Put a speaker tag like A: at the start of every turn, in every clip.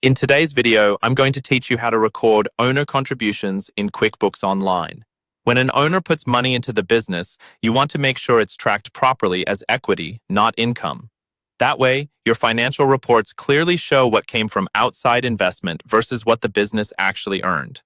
A: In today's video, I'm going to teach you how to record owner contributions in QuickBooks Online. When an owner puts money into the business, you want to make sure it's tracked properly as equity, not income. That way, your financial reports clearly show what came from outside investment versus what the business actually earned.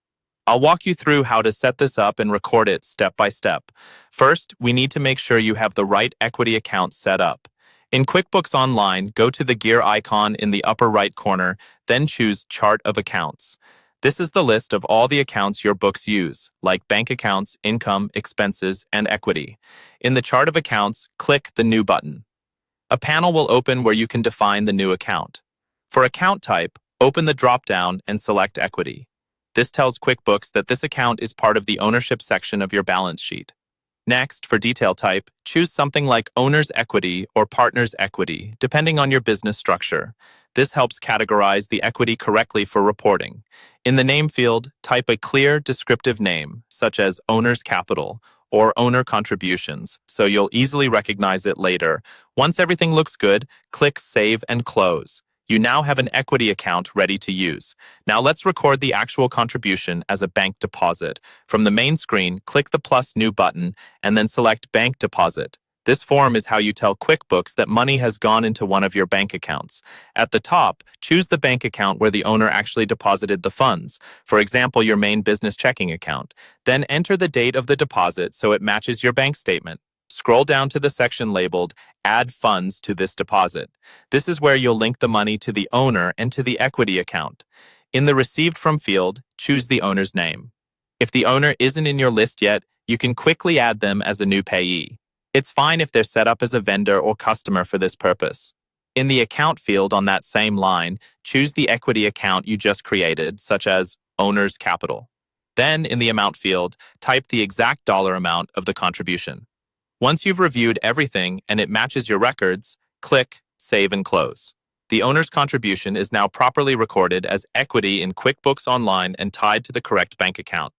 A: I'll walk you through how to set this up and record it step by step. First, we need to make sure you have the right equity account set up. In QuickBooks Online, go to the gear icon in the upper right corner, then choose Chart of Accounts. This is the list of all the accounts your books use, like bank accounts, income, expenses, and equity. In the Chart of Accounts, click the New button. A panel will open where you can define the new account. For account type, open the drop-down and select Equity. This tells QuickBooks that this account is part of the ownership section of your balance sheet. Next, for detail type, choose something like Owner's Equity or Partner's Equity, depending on your business structure. This helps categorize the equity correctly for reporting. In the name field, type a clear, descriptive name, such as Owner's Capital or Owner Contributions, so you'll easily recognize it later. Once everything looks good, click Save and Close. You now have an equity account ready to use. Now let's record the actual contribution as a bank deposit. From the main screen, click the plus New button and then select Bank Deposit. This form is how you tell QuickBooks that money has gone into one of your bank accounts. At the top, choose the bank account where the owner actually deposited the funds, for example, your main business checking account. Then enter the date of the deposit so it matches your bank statement. Scroll down to the section labeled Add Funds to this deposit. This is where you'll link the money to the owner and to the equity account. In the Received From field, choose the owner's name. If the owner isn't in your list yet, you can quickly add them as a new payee. It's fine if they're set up as a vendor or customer for this purpose. In the Account field on that same line, choose the equity account you just created, such as Owner's Capital. Then, in the Amount field, type the exact dollar amount of the contribution. Once you've reviewed everything and it matches your records, click Save and Close. The owner's contribution is now properly recorded as equity in QuickBooks Online and tied to the correct bank account.